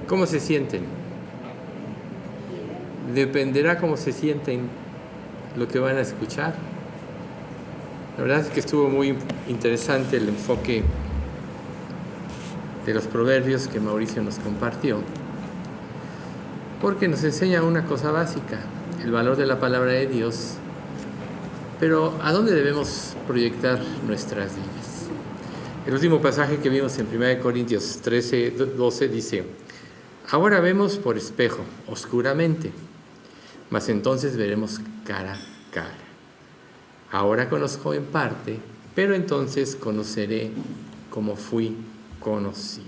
¿Cómo se sienten? Dependerá cómo se sienten lo que van a escuchar. La verdad es que estuvo muy interesante el enfoque de los proverbios que Mauricio nos compartió, porque nos enseña una cosa básica, el valor de la palabra de Dios, pero ¿a dónde debemos proyectar nuestras vidas? El último pasaje que vimos en 1 Corintios 13:12 dice: ahora vemos por espejo, oscuramente, mas entonces veremos cara a cara. Ahora conozco en parte, pero entonces conoceré como fui conocido.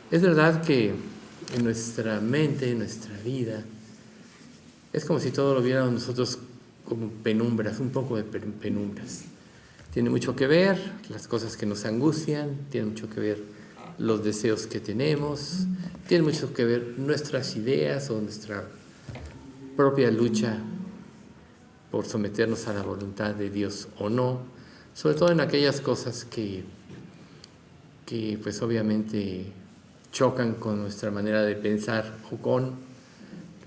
Es verdad que en nuestra mente, en nuestra vida, es como si todo lo viéramos nosotros como penumbras, un poco de penumbras. Tiene mucho que ver las cosas que nos angustian, tiene mucho que ver los deseos que tenemos, tiene mucho que ver nuestras ideas o nuestra propia lucha por someternos a la voluntad de Dios o no, sobre todo en aquellas cosas que pues obviamente chocan con nuestra manera de pensar o con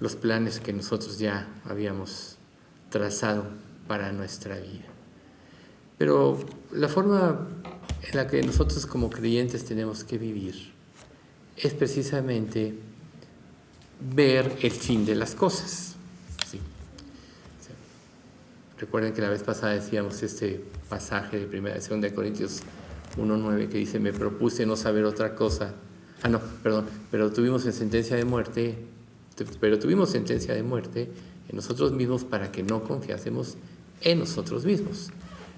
los planes que nosotros ya habíamos trazado para nuestra vida. Pero la forma en la que nosotros como creyentes tenemos que vivir es precisamente ver el fin de las cosas. ¿Sí? Recuerden que la vez pasada decíamos este pasaje de 2 Corintios 1:9 que dice: me propuse no saber otra cosa. Pero tuvimos sentencia de muerte en nosotros mismos para que no confiásemos en nosotros mismos.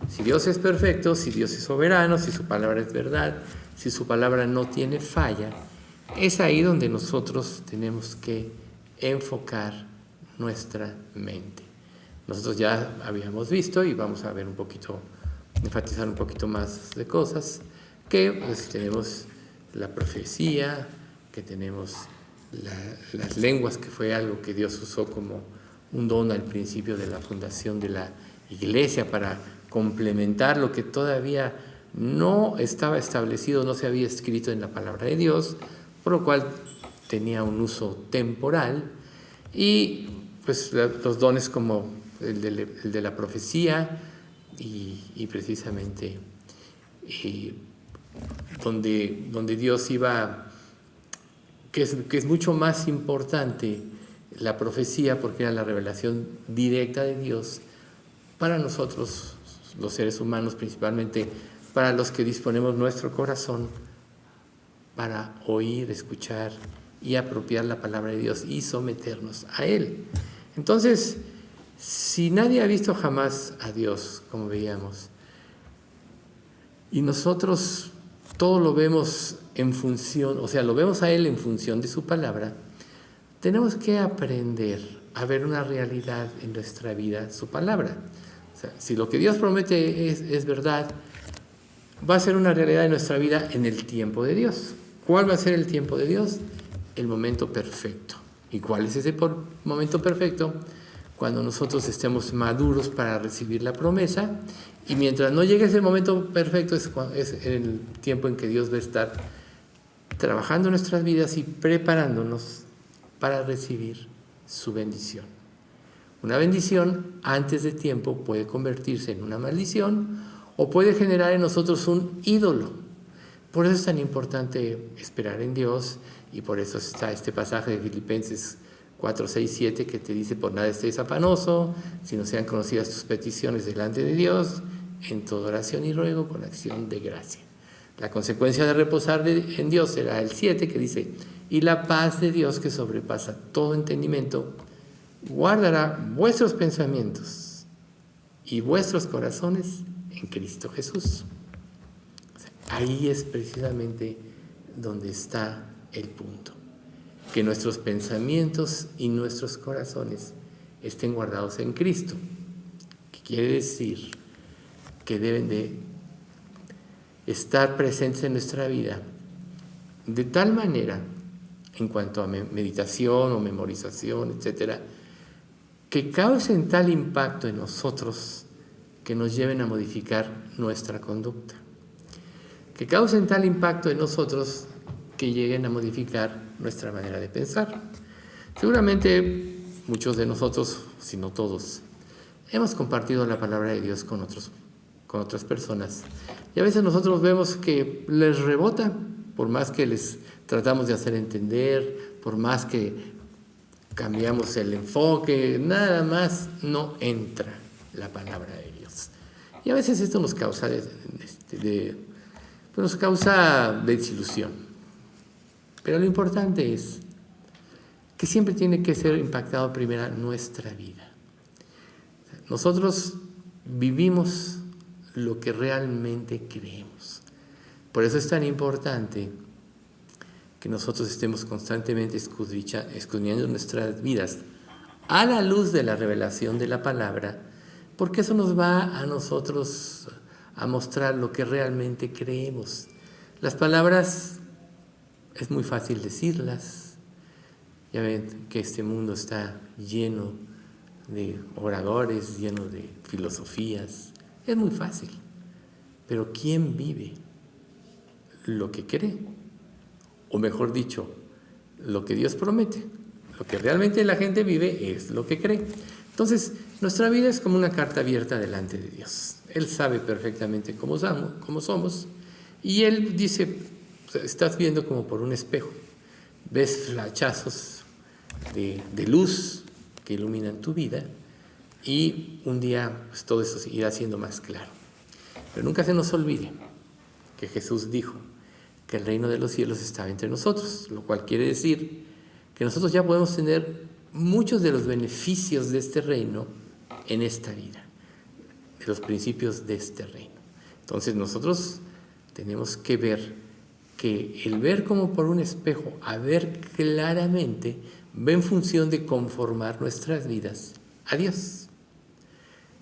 Si Dios es perfecto, si Dios es soberano, si su palabra es verdad, si su palabra no tiene falla, es ahí donde nosotros tenemos que enfocar nuestra mente. Nosotros ya habíamos visto, y vamos a ver enfatizar un poquito más de cosas, que pues tenemos la profecía, que tenemos las lenguas, que fue algo que Dios usó como un don al principio de la fundación de la iglesia para complementar lo que todavía no estaba establecido, no se había escrito en la palabra de Dios, por lo cual tenía un uso temporal. Y pues los dones como el de la profecía y precisamente donde Dios iba, que es mucho más importante la profecía porque era la revelación directa de Dios para nosotros, los seres humanos, principalmente para los que disponemos nuestro corazón para oír, escuchar y apropiar la palabra de Dios y someternos a Él. Entonces, si nadie ha visto jamás a Dios, como veíamos, y nosotros todo lo vemos en función, o sea, lo vemos a Él en función de su palabra, tenemos que aprender a ver una realidad en nuestra vida, su palabra. O sea, si lo que Dios promete es verdad, va a ser una realidad en nuestra vida en el tiempo de Dios. ¿Cuál va a ser el tiempo de Dios? El momento perfecto. ¿Y cuál es ese momento perfecto? Cuando nosotros estemos maduros para recibir la promesa, y mientras no llegue ese momento perfecto es el tiempo en que Dios va a estar trabajando en nuestras vidas y preparándonos para recibir su bendición. Una bendición antes de tiempo puede convertirse en una maldición o puede generar en nosotros un ídolo. Por eso es tan importante esperar en Dios, y por eso está este pasaje de Filipenses 4:6-7 que te dice: por nada estés afanoso, sino sean conocidas tus peticiones delante de Dios, en toda oración y ruego con acción de gracia. La consecuencia de reposar en Dios será el 7, que dice: y la paz de Dios, que sobrepasa todo entendimiento, guardará vuestros pensamientos y vuestros corazones en Cristo Jesús. Ahí es precisamente donde está el punto. Que nuestros pensamientos y nuestros corazones estén guardados en Cristo. ¿Qué quiere decir? Que deben de estar presentes en nuestra vida de tal manera, en cuanto a meditación o memorización, etcétera, que causen tal impacto en nosotros que nos lleven a modificar nuestra conducta. Que causen tal impacto en nosotros que lleguen a modificar nuestra manera de pensar. Seguramente muchos de nosotros, si no todos, hemos compartido la palabra de Dios con otras personas. Y a veces nosotros vemos que les rebota, por más que les tratamos de hacer entender, por más que cambiamos el enfoque, nada más no entra la palabra de Dios. Y a veces esto nos causa desilusión. Pero lo importante es que siempre tiene que ser impactado primero nuestra vida. Nosotros vivimos lo que realmente creemos. Por eso es tan importante que nosotros estemos constantemente escudriñando nuestras vidas a la luz de la revelación de la palabra, porque eso nos va a nosotros a mostrar lo que realmente creemos. Las palabras es muy fácil decirlas. Ya ven que este mundo está lleno de oradores, lleno de filosofías. Es muy fácil. Pero ¿quién vive lo que cree? O mejor dicho, lo que Dios promete. Lo que realmente la gente vive es lo que cree. Entonces, nuestra vida es como una carta abierta delante de Dios. Él sabe perfectamente cómo somos. Y Él dice, estás viendo como por un espejo. Ves flachazos de luz que iluminan tu vida. Y un día pues, todo eso irá siendo más claro. Pero nunca se nos olvide que Jesús dijo que el reino de los cielos estaba entre nosotros, lo cual quiere decir que nosotros ya podemos tener muchos de los beneficios de este reino en esta vida, de los principios de este reino. Entonces nosotros tenemos que ver que el ver como por un espejo, a ver claramente, va en función de conformar nuestras vidas a Dios.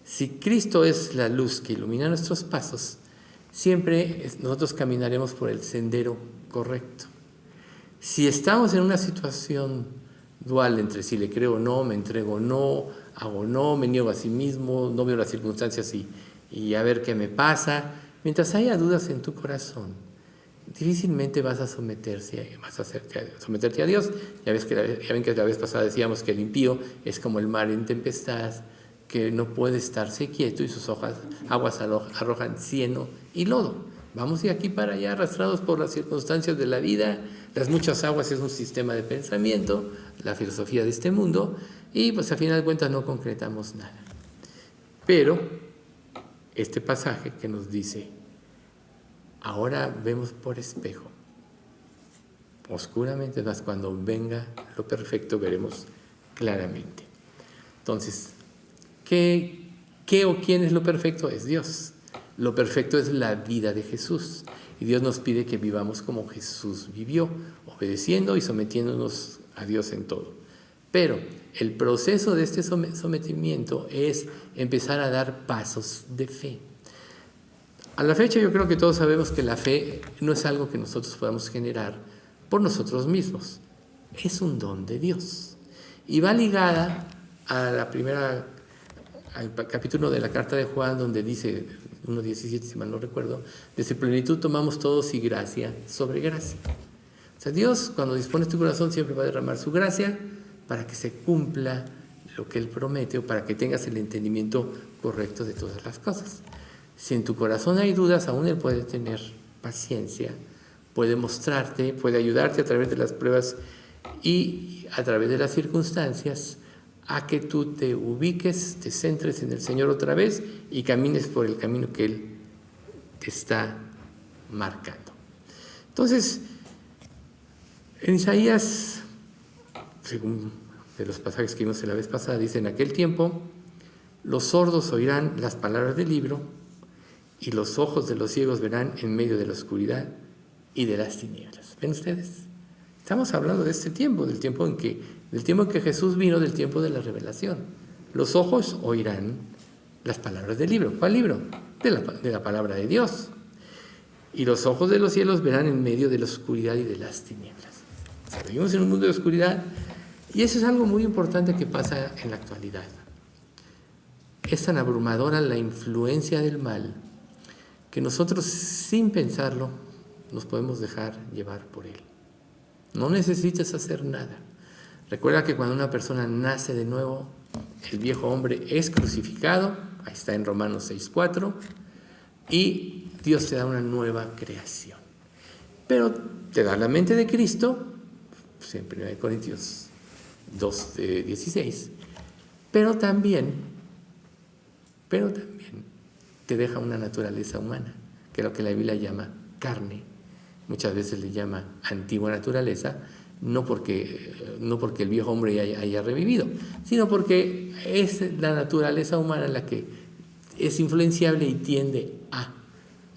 Si Cristo es la luz que ilumina nuestros pasos, siempre nosotros caminaremos por el sendero correcto. Si estamos en una situación dual entre si le creo o no, me entrego o no, hago o no, me niego a sí mismo, no veo las circunstancias y a ver qué me pasa, mientras haya dudas en tu corazón, difícilmente vas a someterte a Dios. Ya ven que la vez pasada decíamos que el impío es como el mar en tempestad, que no puede estarse quieto y sus aguas arrojan cieno y lodo. Vamos de aquí para allá arrastrados por las circunstancias de la vida. Las muchas aguas es un sistema de pensamiento, la filosofía de este mundo, y pues a final de cuentas no concretamos nada. Pero este pasaje que nos dice, ahora vemos por espejo, oscuramente, más cuando venga lo perfecto veremos claramente. Entonces, ¿qué o quién es lo perfecto? Es Dios. Lo perfecto es la vida de Jesús. Y Dios nos pide que vivamos como Jesús vivió, obedeciendo y sometiéndonos a Dios en todo. Pero el proceso de este sometimiento es empezar a dar pasos de fe. A la fecha yo creo que todos sabemos que la fe no es algo que nosotros podamos generar por nosotros mismos. Es un don de Dios. Y va ligada a al capítulo de la carta de Juan, donde dice, 1:17, si mal no recuerdo, desde plenitud tomamos todos y gracia sobre gracia. O sea, Dios, cuando dispone tu corazón, siempre va a derramar su gracia para que se cumpla lo que Él promete o para que tengas el entendimiento correcto de todas las cosas. Si en tu corazón hay dudas, aún Él puede tener paciencia, puede mostrarte, puede ayudarte a través de las pruebas y a través de las circunstancias a que tú te ubiques, te centres en el Señor otra vez y camines por el camino que Él te está marcando. Entonces, en Isaías, según de los pasajes que vimos en la vez pasada, dice, en aquel tiempo los sordos oirán las palabras del libro y los ojos de los ciegos verán en medio de la oscuridad y de las tinieblas. ¿Ven ustedes? Estamos hablando de este tiempo, del tiempo en que Jesús vino, del tiempo de la revelación. Los ojos oirán las palabras del libro. ¿Cuál libro? De la palabra de Dios. Y los ojos de los cielos verán en medio de la oscuridad y de las tinieblas. O sea, vivimos en un mundo de oscuridad y eso es algo muy importante que pasa en la actualidad. Es tan abrumadora la influencia del mal que nosotros, sin pensarlo, nos podemos dejar llevar por él. No necesitas hacer nada. Recuerda que cuando una persona nace de nuevo, el viejo hombre es crucificado, ahí está en Romanos 6:4, y Dios te da una nueva creación. Pero te da la mente de Cristo, pues en 1 Corintios 2:16, pero también te deja una naturaleza humana, que es lo que la Biblia llama carne. Muchas veces le llama antigua naturaleza, no porque el viejo hombre haya revivido, sino porque es la naturaleza humana la que es influenciable y tiende a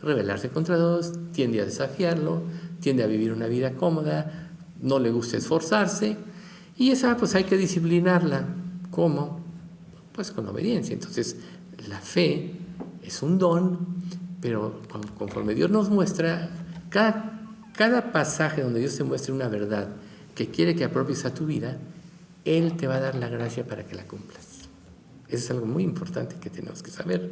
rebelarse contra Dios, tiende a desafiarlo, tiende a vivir una vida cómoda, no le gusta esforzarse, y esa pues hay que disciplinarla. ¿Cómo? Pues con obediencia. Entonces la fe es un don, pero conforme Dios nos muestra, cada pasaje donde Dios te muestre una verdad que quiere que apropies a tu vida, Él te va a dar la gracia para que la cumplas. Eso es algo muy importante que tenemos que saber.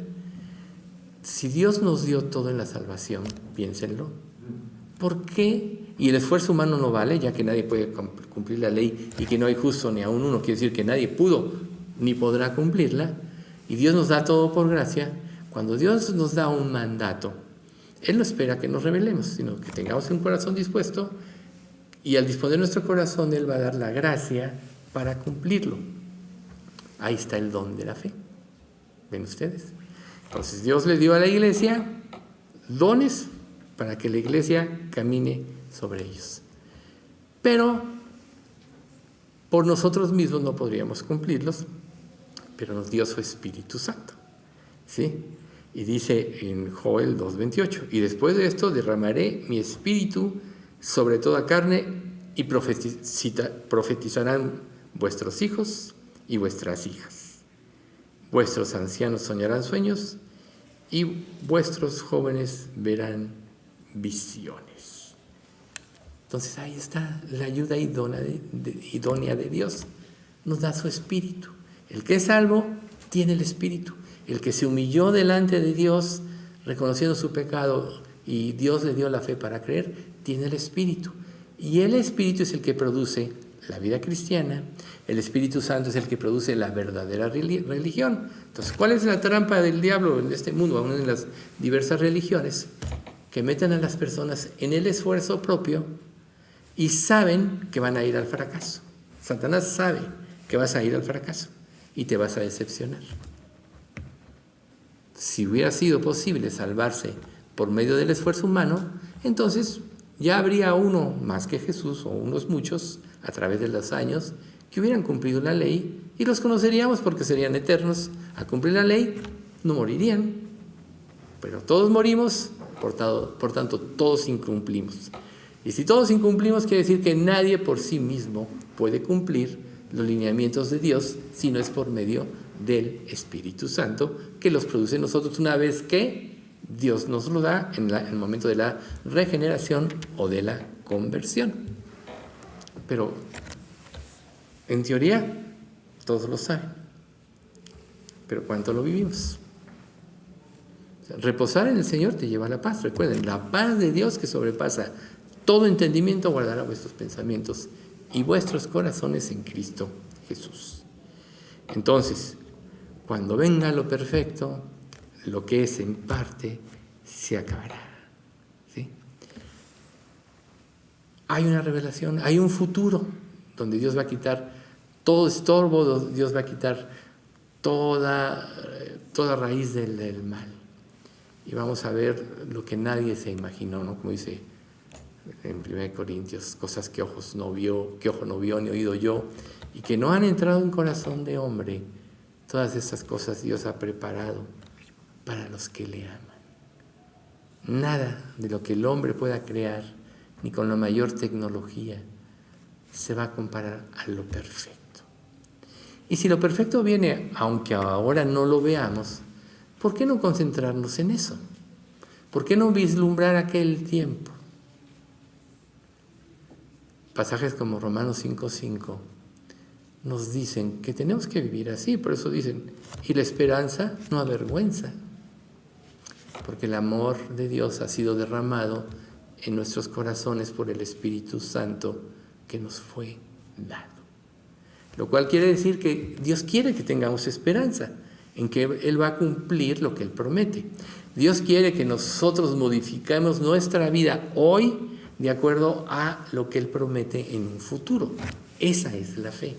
Si Dios nos dio todo en la salvación, piénsenlo, ¿por qué? Y el esfuerzo humano no vale, ya que nadie puede cumplir la ley y que no hay justo ni aún uno, quiere decir que nadie pudo ni podrá cumplirla, y Dios nos da todo por gracia. Cuando Dios nos da un mandato, Él no espera que nos rebelemos, sino que tengamos un corazón dispuesto, y al disponer nuestro corazón, Él va a dar la gracia para cumplirlo. Ahí está el don de la fe. ¿Ven ustedes? Entonces Dios le dio a la iglesia dones para que la iglesia camine sobre ellos. Pero por nosotros mismos no podríamos cumplirlos, pero nos dio su Espíritu Santo. ¿Sí? Y dice en Joel 2:28, y después de esto derramaré mi espíritu sobre toda carne y profetizarán vuestros hijos y vuestras hijas. Vuestros ancianos soñarán sueños y vuestros jóvenes verán visiones. Entonces ahí está la ayuda idónea de Dios. Nos da su espíritu. El que es salvo tiene el espíritu. El que se humilló delante de Dios, reconociendo su pecado, y Dios le dio la fe para creer, tiene el espíritu. Y el espíritu es el que produce la vida cristiana. El Espíritu Santo es el que produce la verdadera religión. Entonces, ¿cuál es la trampa del diablo en este mundo, aún en las diversas religiones? Que meten a las personas en el esfuerzo propio y saben que van a ir al fracaso. Satanás sabe que vas a ir al fracaso y te vas a decepcionar. Si hubiera sido posible salvarse por medio del esfuerzo humano, entonces ya habría uno más que Jesús, o unos muchos, a través de los años, que hubieran cumplido la ley, y los conoceríamos porque serían eternos. Al cumplir la ley, no morirían. Pero todos morimos, por tanto, todos incumplimos. Y si todos incumplimos, quiere decir que nadie por sí mismo puede cumplir los lineamientos de Dios, si no es por medio del Espíritu Santo, que los produce en nosotros una vez que Dios nos lo da en el momento de la regeneración o de la conversión. Pero en teoría todos lo saben, pero ¿cuánto lo vivimos? O sea, reposar en el Señor te lleva a la paz. Recuerden, la paz de Dios que sobrepasa todo entendimiento guardará vuestros pensamientos y vuestros corazones en Cristo Jesús. Entonces, cuando venga lo perfecto, lo que es en parte se acabará. ¿Sí? Hay una revelación, hay un futuro donde Dios va a quitar todo estorbo, Dios va a quitar toda raíz del mal. Y vamos a ver lo que nadie se imaginó, ¿no? Como dice en 1 Corintios, cosas que ojo no vio, ni oído yo, y que no han entrado en corazón de hombre. Todas esas cosas Dios ha preparado para los que le aman. Nada de lo que el hombre pueda crear, ni con la mayor tecnología, se va a comparar a lo perfecto. Y si lo perfecto viene, aunque ahora no lo veamos, ¿por qué no concentrarnos en eso? ¿Por qué no vislumbrar aquel tiempo? Pasajes como Romanos 5:5 nos dicen que tenemos que vivir así. Por eso dicen, y la esperanza no avergüenza, porque el amor de Dios ha sido derramado en nuestros corazones por el Espíritu Santo que nos fue dado. Lo cual quiere decir que Dios quiere que tengamos esperanza en que Él va a cumplir lo que Él promete. Dios quiere que nosotros modifiquemos nuestra vida hoy de acuerdo a lo que Él promete en un futuro. Esa es la fe.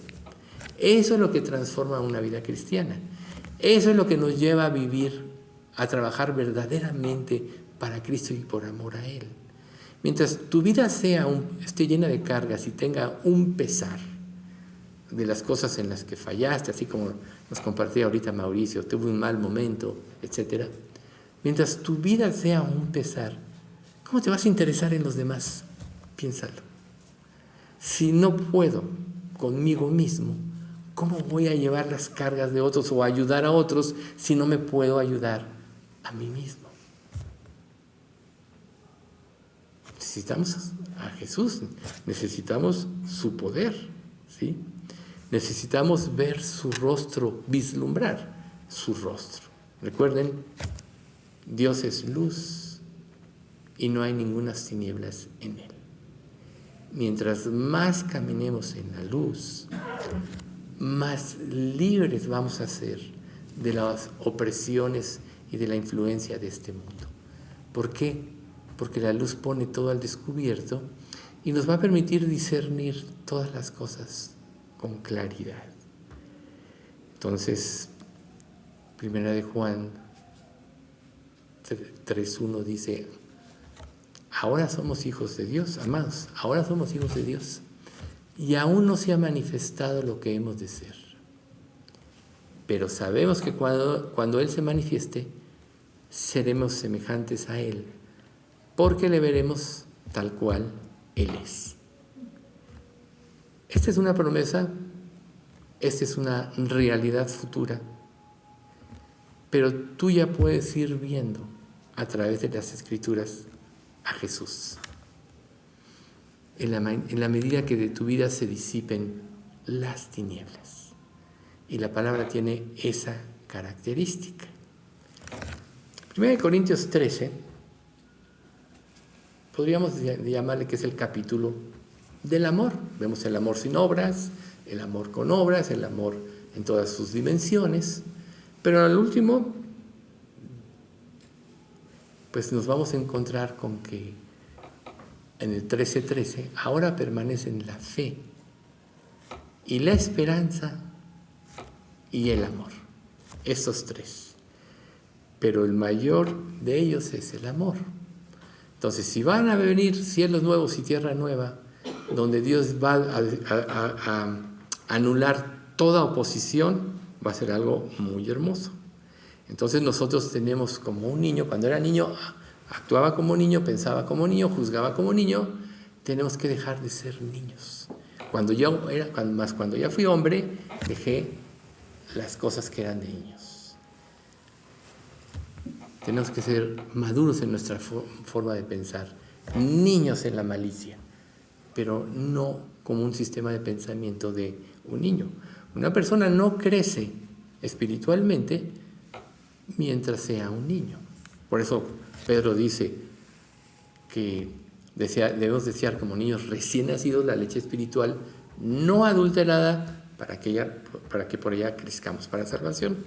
Eso es lo que transforma una vida cristiana. Eso es lo que nos lleva a vivir, a trabajar verdaderamente para Cristo y por amor a Él. Mientras tu vida esté llena de cargas y tenga un pesar de las cosas en las que fallaste, así como nos compartía ahorita Mauricio, tuve un mal momento, etc. Mientras tu vida sea un pesar, ¿cómo te vas a interesar en los demás? Piénsalo. Si no puedo conmigo mismo, ¿cómo voy a llevar las cargas de otros o ayudar a otros si no me puedo ayudar a mí mismo? Necesitamos a Jesús, necesitamos su poder, ¿sí? Necesitamos ver su rostro, vislumbrar su rostro. Recuerden, Dios es luz y no hay ninguna tinieblas en Él. Mientras más caminemos en la luz, más libres vamos a ser de las opresiones y de la influencia de este mundo. ¿Por qué? Porque la luz pone todo al descubierto y nos va a permitir discernir todas las cosas con claridad. Entonces, 1 de Juan 3:1 dice: ahora somos hijos de Dios, amados, ahora somos hijos de Dios, y aún no se ha manifestado lo que hemos de ser. Pero sabemos que cuando Él se manifieste, seremos semejantes a Él, porque le veremos tal cual Él es. Esta es una promesa, esta es una realidad futura, pero tú ya puedes ir viendo a través de las Escrituras a Jesús. En la medida que de tu vida se disipen las tinieblas. Y la palabra tiene esa característica. 1 Corintios 13, podríamos llamarle que es el capítulo del amor. Vemos el amor sin obras, el amor con obras, el amor en todas sus dimensiones. Pero al último, pues nos vamos a encontrar con que en el 13:13, ahora permanecen la fe y la esperanza y el amor. Estos tres. Pero el mayor de ellos es el amor. Entonces, si van a venir cielos nuevos y tierra nueva, donde Dios va a anular toda oposición, va a ser algo muy hermoso. Entonces nosotros tenemos como un niño, cuando era niño, actuaba como niño, pensaba como niño, juzgaba como niño, tenemos que dejar de ser niños. Cuando ya fui hombre, dejé las cosas que eran de niños. Tenemos que ser maduros en nuestra forma de pensar, niños en la malicia, pero no como un sistema de pensamiento de un niño. Una persona no crece espiritualmente mientras sea un niño. Por eso Pedro dice que debemos desear como niños recién nacidos la leche espiritual no adulterada para que por ella crezcamos para salvación.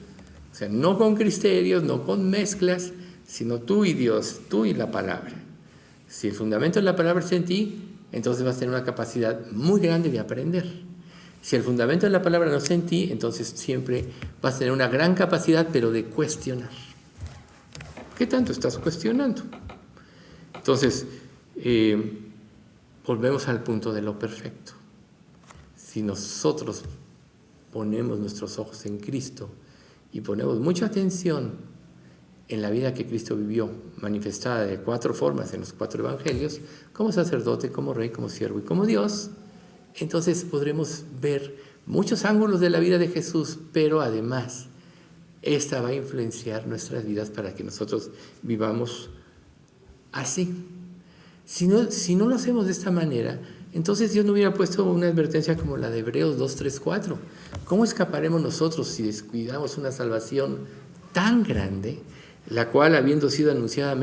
O sea, no con criterios, no con mezclas, sino tú y Dios, tú y la palabra. Si el fundamento de la palabra está en ti, entonces vas a tener una capacidad muy grande de aprender. Si el fundamento de la palabra no está en ti, entonces siempre vas a tener una gran capacidad, pero de cuestionar. ¿Qué tanto estás cuestionando? Entonces, volvemos al punto de lo perfecto. Si nosotros ponemos nuestros ojos en Cristo y ponemos mucha atención en la vida que Cristo vivió, manifestada de 4 formas en los 4 evangelios, como sacerdote, como rey, como siervo y como Dios, entonces podremos ver muchos ángulos de la vida de Jesús, pero además esta va a influenciar nuestras vidas para que nosotros vivamos así. Si no lo hacemos de esta manera, entonces Dios no hubiera puesto una advertencia como la de Hebreos 2, 3, 4. ¿Cómo escaparemos nosotros si descuidamos una salvación tan grande, la cual, habiendo sido anunciada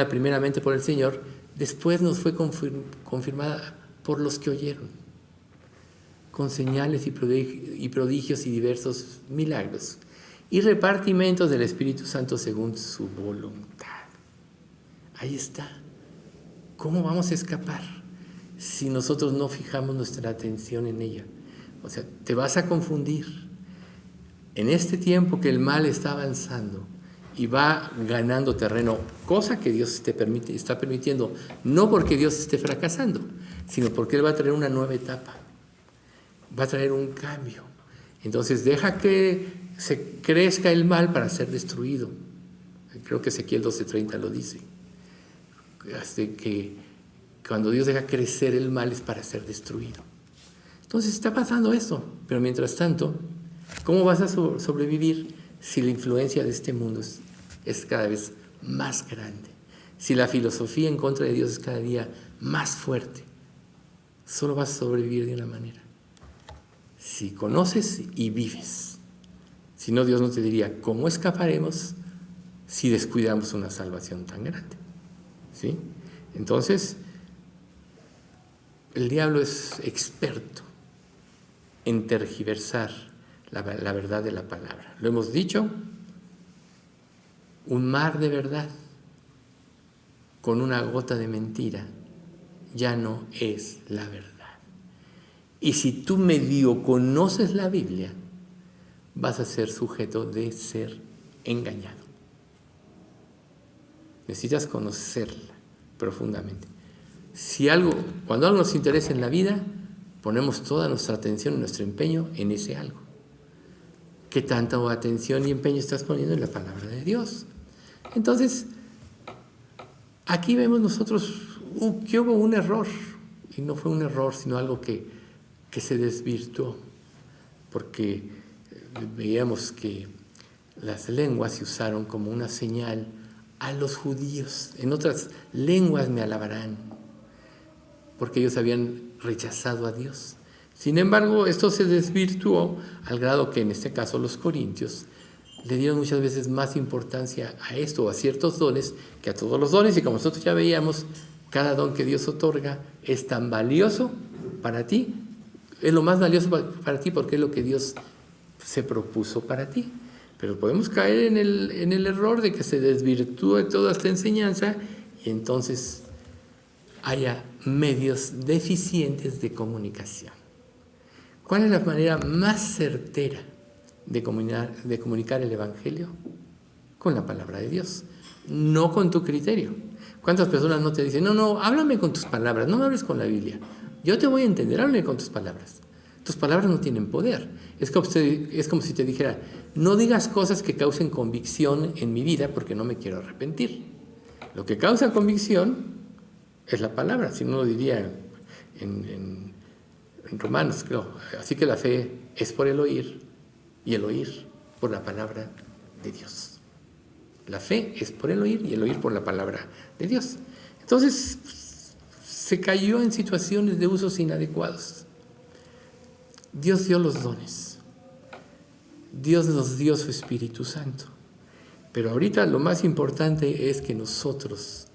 primeramente por el Señor, después nos fue confirmada por los que oyeron, con señales y prodigios y diversos milagros, y repartimientos del Espíritu Santo según su voluntad. Ahí está. ¿Cómo vamos a escapar si nosotros no fijamos nuestra atención en ella? O sea, te vas a confundir. En este tiempo que el mal está avanzando y va ganando terreno, cosa que Dios está permitiendo, no porque Dios esté fracasando, sino porque Él va a traer una nueva etapa, va a traer un cambio. Entonces deja que se crezca el mal para ser destruido. Creo que Ezequiel 12:30 lo dice. Que cuando Dios deja crecer el mal es para ser destruido. Entonces está pasando esto, pero mientras tanto, ¿cómo vas a sobrevivir si la influencia de este mundo es cada vez más grande? Si la filosofía en contra de Dios es cada día más fuerte, solo vas a sobrevivir de una manera: si conoces y vives. Si no, Dios no te diría cómo escaparemos si descuidamos una salvación tan grande. ¿Sí? Entonces, el diablo es experto en tergiversar la verdad de la palabra. Lo hemos dicho, un mar de verdad con una gota de mentira ya no es la verdad. Y si tú medio conoces la Biblia, vas a ser sujeto de ser engañado. Necesitas conocerla profundamente. Cuando algo nos interesa en la vida, ponemos toda nuestra atención y nuestro empeño en ese algo. ¿Qué tanta atención y empeño estás poniendo en la palabra de Dios? Entonces, aquí vemos nosotros que hubo un error, y no fue un error, sino algo que se desvirtuó, porque veíamos que las lenguas se usaron como una señal a los judíos. En otras lenguas me alabarán, porque ellos habían rechazado a Dios. Sin embargo, esto se desvirtuó al grado que en este caso los corintios le dieron muchas veces más importancia a esto, a ciertos dones, que a todos los dones. Y como nosotros ya veíamos, cada don que Dios otorga es tan valioso para ti, es lo más valioso para ti porque es lo que Dios se propuso para ti. Pero podemos caer en el error de que se desvirtúe toda esta enseñanza y entonces haya medios deficientes de comunicación. ¿Cuál es la manera más certera de comunicar el Evangelio? Con la palabra de Dios, no con tu criterio. ¿Cuántas personas no te dicen, no, háblame con tus palabras, no me hables con la Biblia? Yo te voy a entender, háblame con tus palabras. Tus palabras no tienen poder. Es como si te dijera, no digas cosas que causen convicción en mi vida porque no me quiero arrepentir. Lo que causa convicción es la palabra, si no lo diría en Romanos, creo. Así que la fe es por el oír y el oír por la palabra de Dios. La fe es por el oír y el oír por la palabra de Dios. Entonces, se cayó en situaciones de usos inadecuados. Dios dio los dones. Dios nos dio su Espíritu Santo. Pero ahorita lo más importante es que nosotros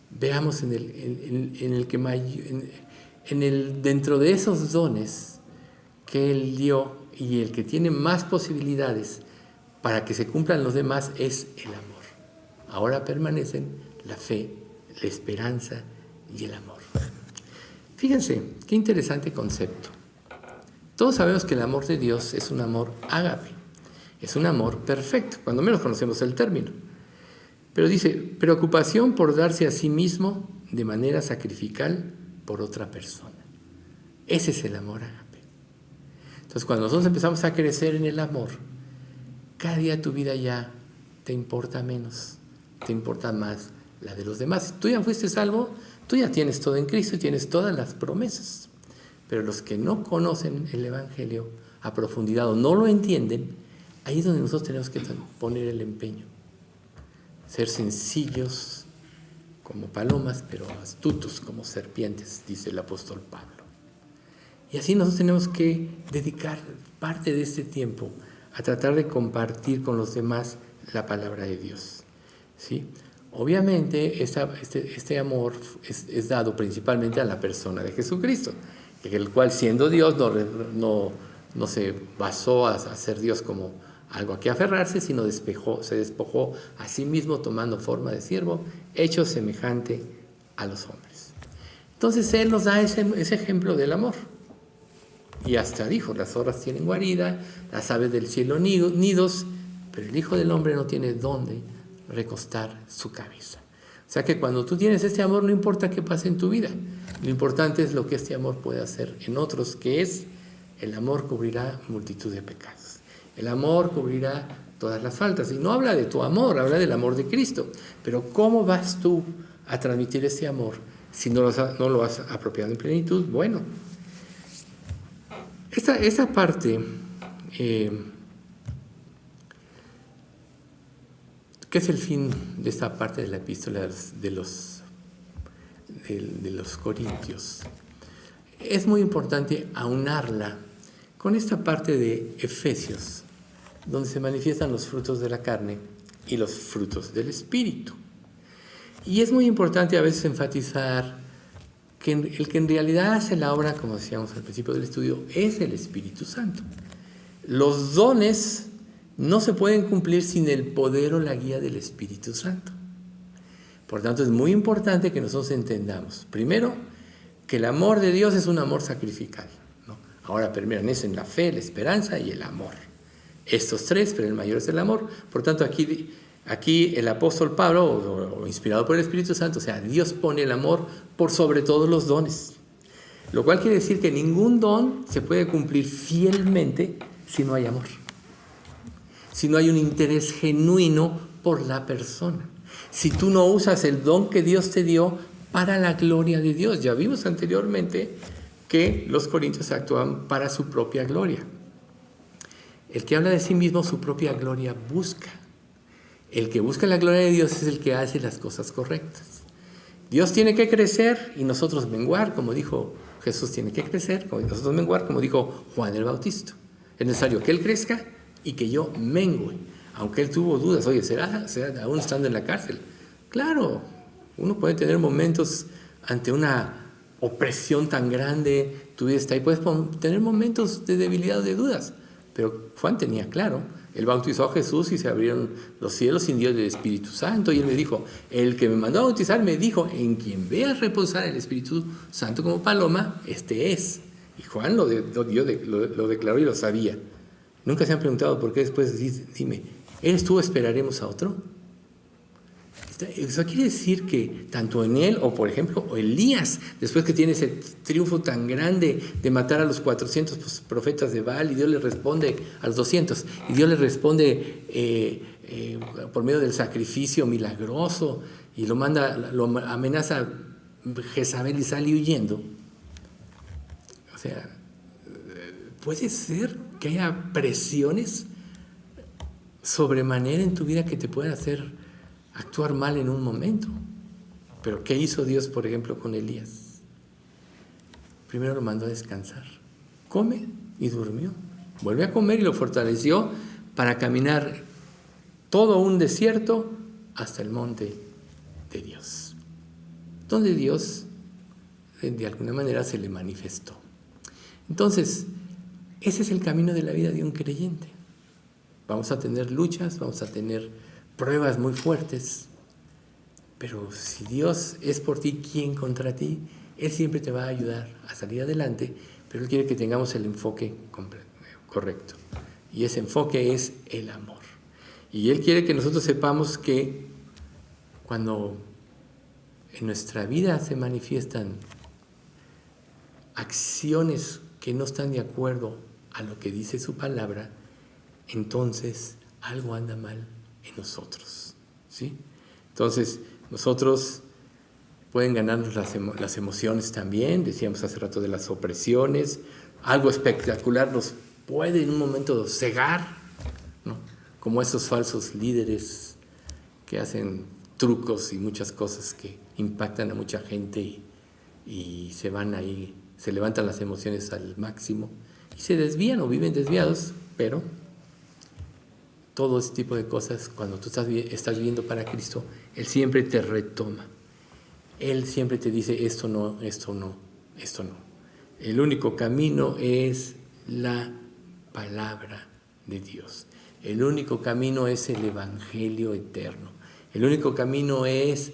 veamos dentro de esos dones que Él dio y el que tiene más posibilidades para que se cumplan los demás es el amor. Ahora permanecen la fe, la esperanza y el amor. Fíjense, qué interesante concepto. Todos sabemos que el amor de Dios es un amor ágape, es un amor perfecto, cuando menos conocemos el término. Pero dice, preocupación por darse a sí mismo de manera sacrificial por otra persona. Ese es el amor ágape. Entonces, cuando nosotros empezamos a crecer en el amor, cada día tu vida ya te importa menos, te importa más la de los demás. Si tú ya fuiste salvo, tú ya tienes todo en Cristo y tienes todas las promesas. Pero los que no conocen el Evangelio a profundidad o no lo entienden, ahí es donde nosotros tenemos que poner el empeño. Ser sencillos como palomas, pero astutos como serpientes, dice el apóstol Pablo. Y así nosotros tenemos que dedicar parte de este tiempo a tratar de compartir con los demás la palabra de Dios. ¿Sí? Obviamente, este amor es dado principalmente a la persona de Jesucristo, el cual, siendo Dios, no se basó a ser Dios como algo a que aferrarse, sino se despojó a sí mismo tomando forma de siervo, hecho semejante a los hombres. Entonces Él nos da ese ejemplo del amor. Y hasta dijo, las zorras tienen guarida, las aves del cielo nidos, pero el Hijo del Hombre no tiene dónde recostar su cabeza. O sea que cuando tú tienes este amor, no importa qué pase en tu vida, lo importante es lo que este amor puede hacer en otros, que es el amor cubrirá multitud de pecados. El amor cubrirá todas las faltas. Y no habla de tu amor, habla del amor de Cristo. Pero ¿cómo vas tú a transmitir ese amor si no lo has apropiado en plenitud? Bueno, esa parte, ¿qué es el fin de esta parte de la epístola de los Corintios? Es muy importante aunarla con esta parte de Efesios, donde se manifiestan los frutos de la carne y los frutos del Espíritu. Y es muy importante a veces enfatizar que el que en realidad hace la obra, como decíamos al principio del estudio, es el Espíritu Santo. Los dones no se pueden cumplir sin el poder o la guía del Espíritu Santo. Por tanto, es muy importante que nosotros entendamos, primero, que el amor de Dios es un amor sacrificial, ¿no? Ahora permanecen la fe, la esperanza y el amor. Estos tres, pero el mayor es el amor. Por tanto, aquí el apóstol Pablo, o inspirado por el Espíritu Santo, o sea, Dios pone el amor por sobre todos los dones. Lo cual quiere decir que ningún don se puede cumplir fielmente si no hay amor. Si no hay un interés genuino por la persona. Si tú no usas el don que Dios te dio para la gloria de Dios. Ya vimos anteriormente que los corintios actúan para su propia gloria. El que habla de sí mismo, su propia gloria busca. El que busca la gloria de Dios es el que hace las cosas correctas. Dios tiene que crecer y nosotros menguar, como dijo Jesús, tiene que crecer, y nosotros menguar, como dijo Juan el Bautista. Es necesario que Él crezca y que yo mengue. Aunque Él tuvo dudas, oye, ¿será aún estando en la cárcel? Claro, uno puede tener momentos ante una opresión tan grande, tu vida está ahí, puedes tener momentos de debilidad o de dudas. Pero Juan tenía claro, Él bautizó a Jesús y se abrieron los cielos sin Dios del Espíritu Santo. Y Él me dijo, el que me mandó a bautizar me dijo, en quien veas reposar el Espíritu Santo como paloma, este es. Y Juan lo declaró y lo sabía. Nunca se han preguntado por qué después dime, ¿eres tú o esperaremos a otro? Eso quiere decir que tanto en él, o por ejemplo, Elías, después que tiene ese triunfo tan grande de matar a los 400 profetas de Baal, y Dios le responde a los 200, y Dios le responde por medio del sacrificio milagroso, y lo amenaza Jezabel y sale huyendo. O sea, puede ser que haya presiones sobremanera en tu vida que te puedan hacer actuar mal en un momento. Pero ¿qué hizo Dios, por ejemplo, con Elías? Primero lo mandó a descansar. Come y durmió. Vuelve a comer y lo fortaleció para caminar todo un desierto hasta el monte de Dios, donde Dios de alguna manera se le manifestó. Entonces, ese es el camino de la vida de un creyente. Vamos a tener luchas, vamos a tener pruebas muy fuertes, pero si Dios es por ti, ¿quién contra ti? Él siempre te va a ayudar a salir adelante, pero Él quiere que tengamos el enfoque correcto. Y ese enfoque es el amor. Y Él quiere que nosotros sepamos que cuando en nuestra vida se manifiestan acciones que no están de acuerdo a lo que dice su palabra, entonces algo anda mal en nosotros, ¿sí? Entonces, nosotros pueden ganarnos las emociones también, decíamos hace rato de las opresiones, algo espectacular nos puede en un momento cegar, ¿no? Como esos falsos líderes que hacen trucos y muchas cosas que impactan a mucha gente y se van ahí, se levantan las emociones al máximo y se desvían o viven desviados, pero todo ese tipo de cosas, cuando tú estás viviendo para Cristo, Él siempre te retoma. Él siempre te dice, esto no, esto no, esto no. El único camino es la palabra de Dios. El único camino es el Evangelio eterno. El único camino es,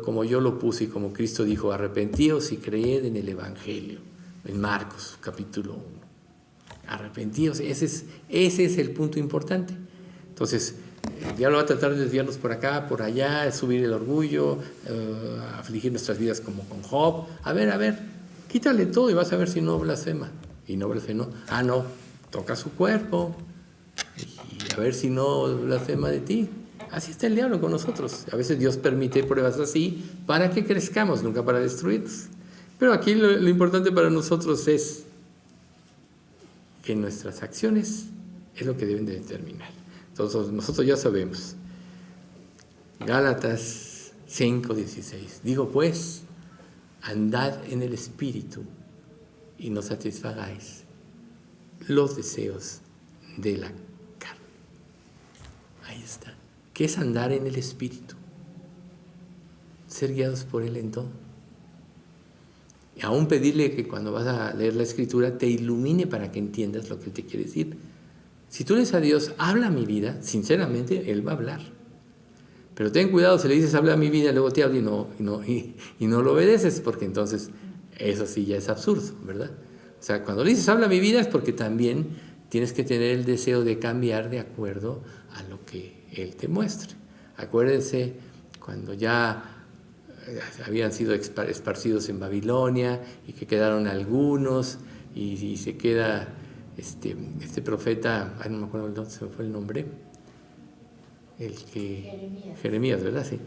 como yo lo puse y como Cristo dijo, arrepentíos y creed en el Evangelio. En Marcos, capítulo 1. Arrepentíos, ese es el punto importante. Entonces, el diablo va a tratar de desviarnos por acá, por allá, subir el orgullo, afligir nuestras vidas como con Job. A ver, quítale todo y vas a ver si no blasfema. Y no blasfema, no, toca su cuerpo y a ver si no blasfema de ti. Así está el diablo con nosotros. A veces Dios permite pruebas así para que crezcamos, nunca para destruirnos. Pero aquí lo importante para nosotros es que nuestras acciones es lo que deben de determinar. Entonces nosotros ya sabemos. Gálatas 5:16. Digo pues, andad en el Espíritu y no satisfagáis los deseos de la carne. Ahí está. ¿Qué es andar en el Espíritu? Ser guiados por Él en todo. Y aún pedirle que cuando vas a leer la Escritura te ilumine para que entiendas lo que Él te quiere decir. Si tú le dices a Dios, habla mi vida, sinceramente Él va a hablar. Pero ten cuidado, si le dices, habla mi vida, luego te habla y no lo obedeces, porque entonces eso sí ya es absurdo, ¿verdad? O sea, cuando le dices, habla mi vida, es porque también tienes que tener el deseo de cambiar de acuerdo a lo que Él te muestre. Acuérdense cuando ya habían sido esparcidos en Babilonia y que quedaron algunos y se queda este profeta, no me acuerdo dónde se me fue el nombre, Jeremías, ¿verdad? Sí.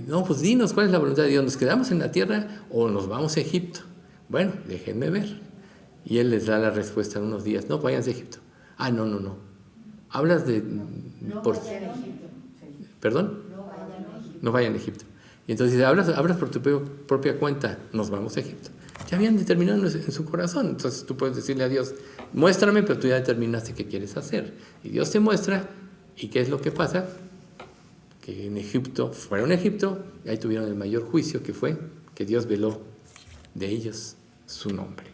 No, pues dinos cuál es la voluntad de Dios, ¿nos quedamos en la tierra o nos vamos a Egipto? Bueno, déjenme ver. Y Él les da la respuesta en unos días, no, váyanse a Egipto. No. Hablas de... No vayan a Egipto. ¿Perdón? No vayan a Egipto. Y entonces hablas por tu propia cuenta, nos vamos a Egipto. Ya habían determinado en su corazón. Entonces tú puedes decirle a Dios, muéstrame, pero tú ya determinaste qué quieres hacer. Y Dios te muestra, ¿y qué es lo que pasa? Que en Egipto, fueron a Egipto, y ahí tuvieron el mayor juicio, que fue que Dios veló de ellos su nombre.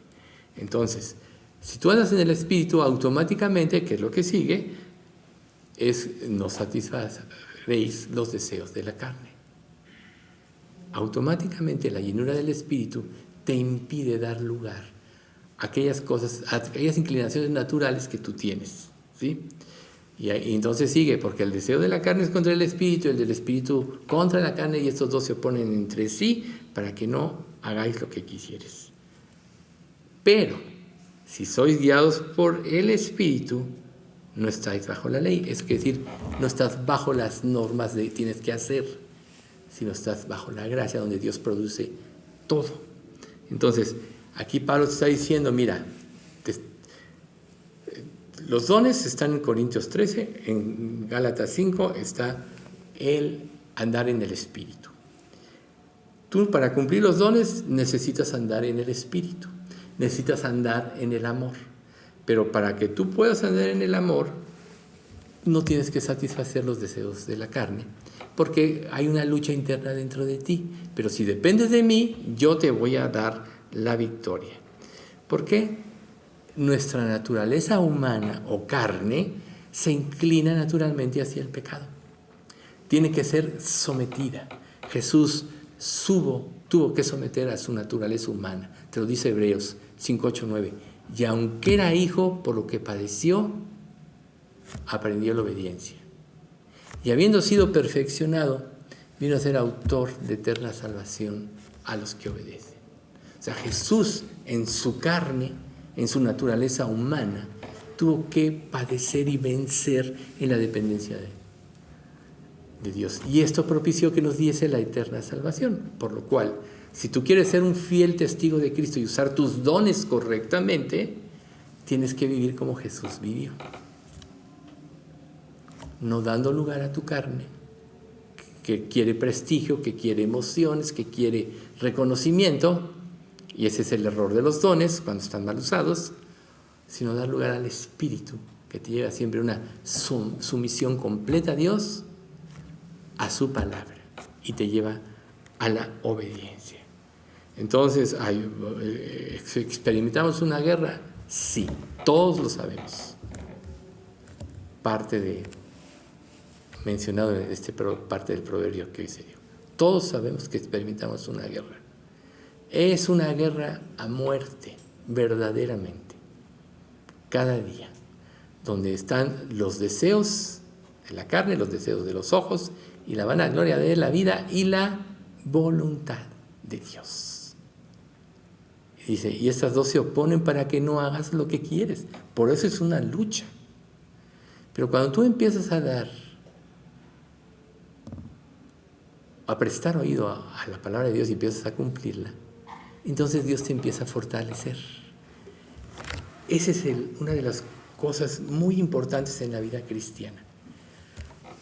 Entonces, si tú andas en el Espíritu, automáticamente, ¿qué es lo que sigue? No satisfaréis los deseos de la carne. Automáticamente la llenura del Espíritu te impide dar lugar a aquellas cosas, a aquellas inclinaciones naturales que tú tienes, ¿sí? Y entonces sigue, porque el deseo de la carne es contra el Espíritu, el del Espíritu contra la carne, y estos dos se oponen entre sí para que no hagáis lo que quisieres. Pero, si sois guiados por el Espíritu, no estáis bajo la ley. Es decir, no estás bajo las normas de tienes que hacer, sino estás bajo la gracia donde Dios produce todo. Entonces, aquí Pablo te está diciendo, mira, los dones están en Corintios 13, en Gálatas 5 está el andar en el Espíritu. Tú para cumplir los dones necesitas andar en el Espíritu, necesitas andar en el amor. Pero para que tú puedas andar en el amor, no tienes que satisfacer los deseos de la carne, porque hay una lucha interna dentro de ti. Pero si dependes de mí, yo te voy a dar la victoria. ¿Por qué? Nuestra naturaleza humana o carne se inclina naturalmente hacia el pecado. Tiene que ser sometida. Jesús tuvo que someter a su naturaleza humana. Te lo dice Hebreos 5:8-9. Y aunque era hijo, por lo que padeció, aprendió la obediencia. Y habiendo sido perfeccionado, vino a ser autor de eterna salvación a los que obedecen. O sea, Jesús en su carne, en su naturaleza humana, tuvo que padecer y vencer en la dependencia de Dios. Y esto propició que nos diese la eterna salvación. Por lo cual, si tú quieres ser un fiel testigo de Cristo y usar tus dones correctamente, tienes que vivir como Jesús vivió. No dando lugar a tu carne, que quiere prestigio, que quiere emociones, que quiere reconocimiento, y ese es el error de los dones cuando están mal usados, sino dar lugar al Espíritu que te lleva siempre a una sumisión completa a Dios, a su palabra, y te lleva a la obediencia. Entonces, ¿experimentamos una guerra? Sí, todos lo sabemos. Mencionado en parte del proverbio que hoy se dio. Todos sabemos que experimentamos una guerra. Es una guerra a muerte, verdaderamente, cada día, donde están los deseos de la carne, los deseos de los ojos y la vanagloria de la vida y la voluntad de Dios. Y dice, y estas dos se oponen para que no hagas lo que quieres. Por eso es una lucha. Pero cuando tú empiezas a prestar oído a la palabra de Dios y empiezas a cumplirla, entonces Dios te empieza a fortalecer. Esa es una de las cosas muy importantes en la vida cristiana.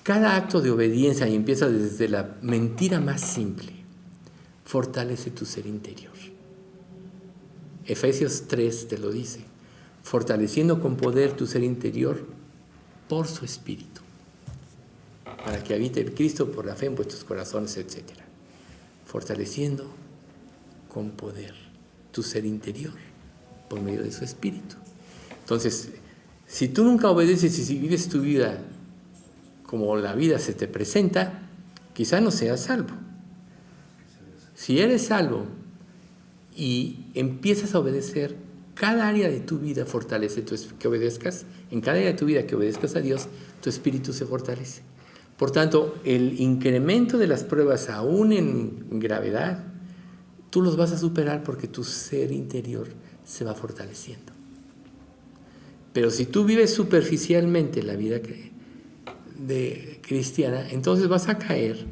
Cada acto de obediencia, y empieza desde la mentira más simple, fortalece tu ser interior. Efesios 3 te lo dice, fortaleciendo con poder tu ser interior por su Espíritu, para que habite el Cristo por la fe en vuestros corazones, etc. Fortaleciendo con poder tu ser interior por medio de su Espíritu. Entonces, si tú nunca obedeces y si vives tu vida como la vida se te presenta, quizá no seas salvo. Si eres salvo y empiezas a obedecer, cada área de tu vida fortalece que obedezcas, en cada área de tu vida que obedezcas a Dios, tu espíritu se fortalece. Por tanto, el incremento de las pruebas, aún en gravedad, tú los vas a superar porque tu ser interior se va fortaleciendo. Pero si tú vives superficialmente la vida cristiana, entonces vas a caer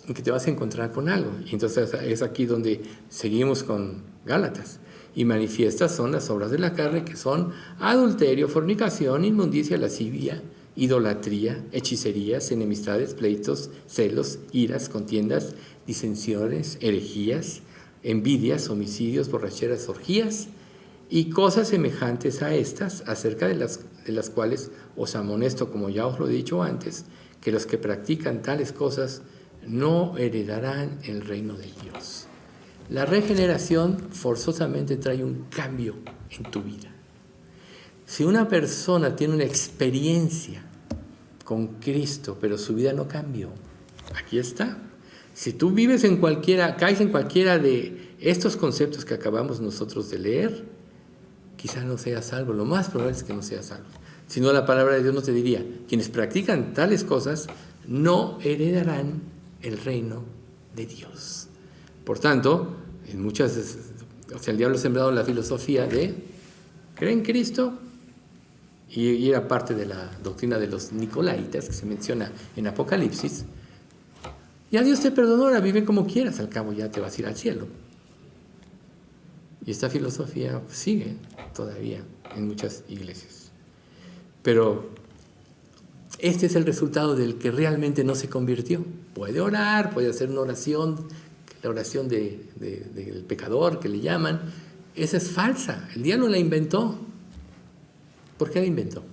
en que te vas a encontrar con algo. Y entonces es aquí donde seguimos con Gálatas. Y manifiestas son las obras de la carne, que son adulterio, fornicación, inmundicia, lascivia, idolatría, hechicerías, enemistades, pleitos, celos, iras, contiendas, disensiones, herejías, envidias, homicidios, borracheras, orgías y cosas semejantes a estas, acerca de las cuales os amonesto, como ya os lo he dicho antes, que los que practican tales cosas no heredarán el reino de Dios. La regeneración forzosamente trae un cambio en tu vida. Si una persona tiene una experiencia con Cristo, pero su vida no cambió, aquí está. Si tú caes en cualquiera de estos conceptos que acabamos nosotros de leer, quizá no seas salvo. Lo más probable es que no seas salvo. Si no, la palabra de Dios no te diría, quienes practican tales cosas no heredarán el reino de Dios. Por tanto, el diablo ha sembrado la filosofía de creer en Cristo, y era parte de la doctrina de los nicolaitas que se menciona en Apocalipsis. Ya Dios te perdonó, ahora vive como quieras, al cabo ya te vas a ir al cielo. Y esta filosofía sigue todavía en muchas iglesias. Pero este es el resultado del que realmente no se convirtió. Puede orar, puede hacer una oración, la oración del pecador que le llaman. Esa es falsa, el diablo la inventó. ¿Por qué la inventó?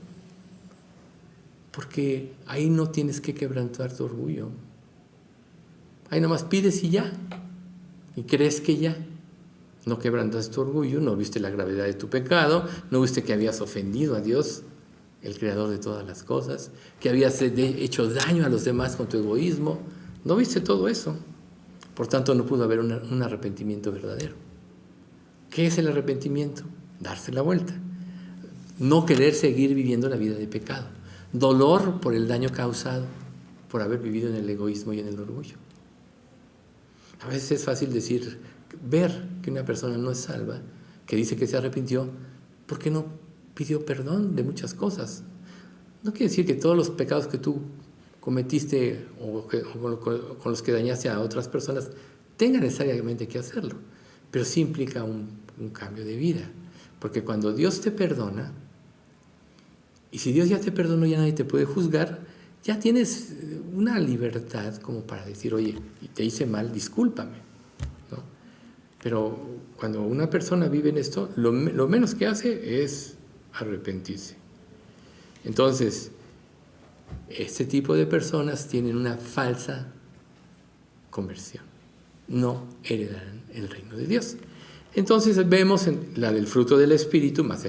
Porque ahí no tienes que quebrantar tu orgullo. Ahí nomás pides y ya. Y crees que ya. No quebrantas tu orgullo, no viste la gravedad de tu pecado, no viste que habías ofendido a Dios, el creador de todas las cosas, que habías hecho daño a los demás con tu egoísmo. No viste todo eso. Por tanto, no pudo haber un arrepentimiento verdadero. ¿Qué es el arrepentimiento? Darse la vuelta. No querer seguir viviendo la vida de pecado. Dolor por el daño causado por haber vivido en el egoísmo y en el orgullo. A veces es fácil ver que una persona no es salva, que dice que se arrepintió, porque no pidió perdón de muchas cosas. No quiere decir que todos los pecados que tú cometiste o con los que dañaste a otras personas tengan necesariamente que hacerlo, pero sí implica un cambio de vida. Porque cuando Dios te perdona, y si Dios ya te perdonó, ya nadie te puede juzgar, ya tienes una libertad como para decir, oye, te hice mal, discúlpame, ¿no? Pero cuando una persona vive en esto, lo menos que hace es arrepentirse. Entonces, este tipo de personas tienen una falsa conversión. No heredarán el reino de Dios. Entonces vemos en la del fruto del Espíritu, más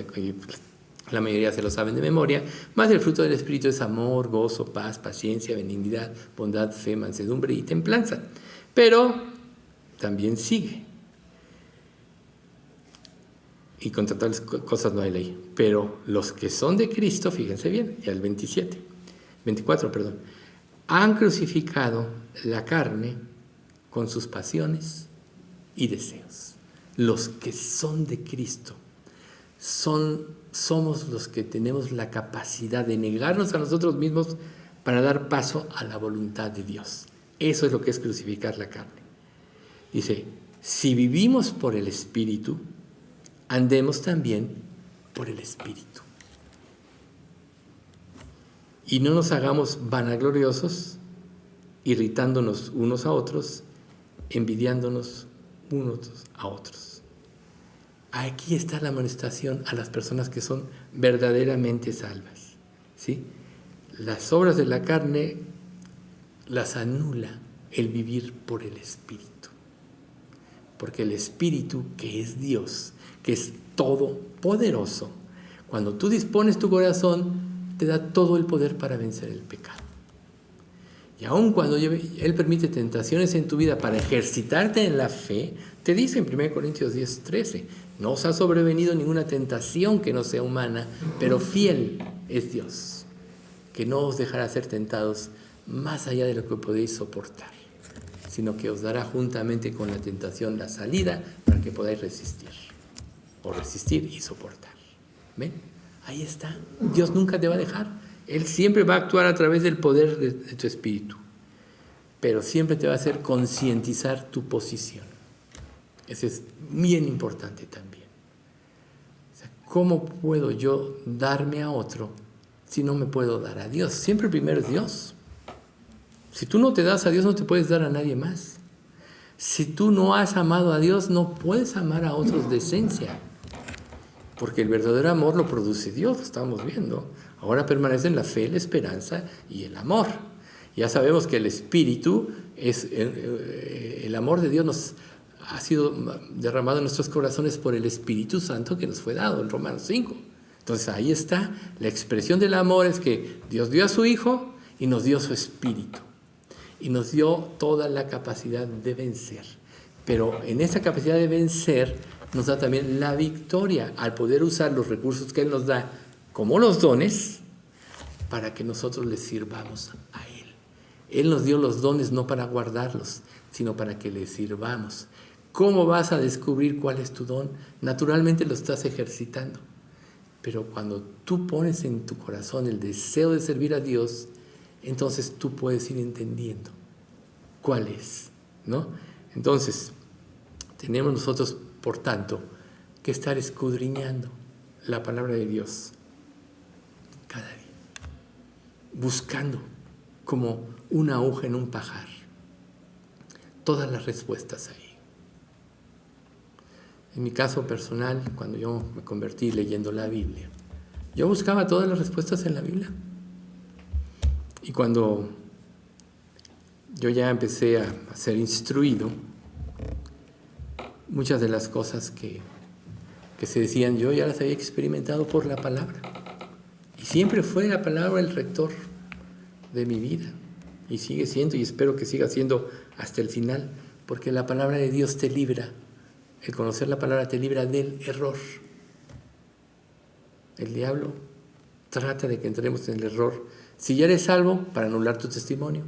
la mayoría se lo saben de memoria, más el fruto del Espíritu es amor, gozo, paz, paciencia, benignidad, bondad, fe, mansedumbre y templanza. Pero también sigue. Y contra tales cosas no hay ley. Pero los que son de Cristo, fíjense bien, ya el 24, han crucificado la carne con sus pasiones y deseos. Los que son de Cristo somos los que tenemos la capacidad de negarnos a nosotros mismos para dar paso a la voluntad de Dios. Eso es lo que es crucificar la carne. Dice, si vivimos por el Espíritu, andemos también por el Espíritu. Y no nos hagamos vanagloriosos, irritándonos unos a otros, envidiándonos unos a otros. Aquí está la amonestación a las personas que son verdaderamente salvas, ¿sí? Las obras de la carne las anula el vivir por el Espíritu. Porque el Espíritu, que es Dios, que es todopoderoso, cuando tú dispones tu corazón, te da todo el poder para vencer el pecado. Y aun cuando Él permite tentaciones en tu vida para ejercitarte en la fe, te dice en 1 Corintios 10:13, no os ha sobrevenido ninguna tentación que no sea humana, pero fiel es Dios, que no os dejará ser tentados más allá de lo que podéis soportar, sino que os dará juntamente con la tentación la salida para que podáis resistir y soportar. ¿Ven? Ahí está. Dios nunca te va a dejar. Él siempre va a actuar a través del poder de tu espíritu, pero siempre te va a hacer concientizar tu posición. Eso es bien importante también. O sea, ¿cómo puedo yo darme a otro si no me puedo dar a Dios? Siempre primero es Dios. Si tú no te das a Dios, no te puedes dar a nadie más. Si tú no has amado a Dios, no puedes amar a otros de esencia. Porque el verdadero amor lo produce Dios, lo estamos viendo. Ahora permanecen la fe, la esperanza y el amor. Ya sabemos que el Espíritu, el amor de Dios nos ha sido derramado en nuestros corazones por el Espíritu Santo que nos fue dado en Romanos 5. Entonces ahí está, la expresión del amor es que Dios dio a su Hijo y nos dio su Espíritu. Y nos dio toda la capacidad de vencer. Pero en esa capacidad de vencer nos da también la victoria al poder usar los recursos que Él nos da como los dones para que nosotros le sirvamos a Él. Él nos dio los dones no para guardarlos, sino para que le sirvamos. ¿Cómo vas a descubrir cuál es tu don? Naturalmente lo estás ejercitando. Pero cuando tú pones en tu corazón el deseo de servir a Dios, entonces tú puedes ir entendiendo cuál es, ¿no? Entonces, tenemos nosotros, por tanto, que estar escudriñando la palabra de Dios cada día, buscando como una aguja en un pajar todas las respuestas ahí. En mi caso personal, cuando yo me convertí leyendo la Biblia, yo buscaba todas las respuestas en la Biblia. Y cuando yo ya empecé a ser instruido, muchas de las cosas que se decían yo ya las había experimentado por la palabra. Y siempre fue la palabra el rector de mi vida. Y sigue siendo, y espero que siga siendo hasta el final, porque la palabra de Dios te libra. El conocer la palabra te libra del error. El diablo trata de que entremos en el error. Si ya eres salvo, para anular tu testimonio,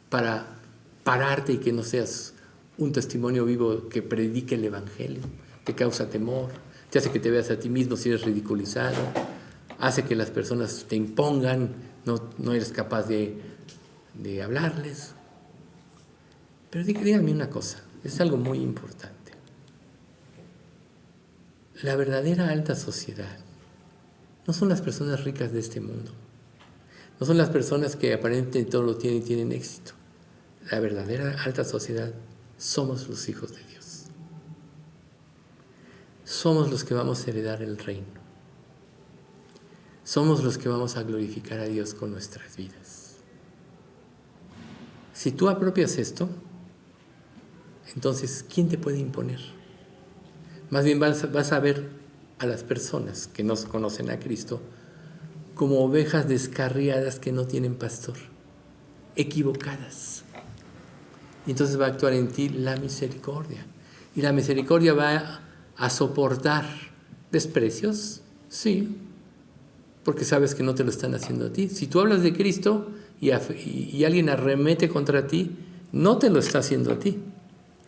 para pararte y que no seas un testimonio vivo que predique el Evangelio, te causa temor, te hace que te veas a ti mismo si eres ridiculizado, hace que las personas te impongan, no eres capaz de hablarles. Pero díganme una cosa, es algo muy importante. La verdadera alta sociedad no son las personas ricas de este mundo. No son las personas que aparentemente todo lo tienen y tienen éxito. La verdadera alta sociedad somos los hijos de Dios. Somos los que vamos a heredar el reino. somos los que vamos a glorificar a Dios con nuestras vidas. Si tú apropias esto, entonces, ¿quién te puede imponer? Más bien vas a ver a las personas que no conocen a Cristo como ovejas descarriadas que no tienen pastor, equivocadas. Y entonces va a actuar en ti la misericordia. Y la misericordia va a soportar desprecios, sí, porque sabes que no te lo están haciendo a ti. Si tú hablas de Cristo y alguien arremete contra ti, no te lo está haciendo a ti,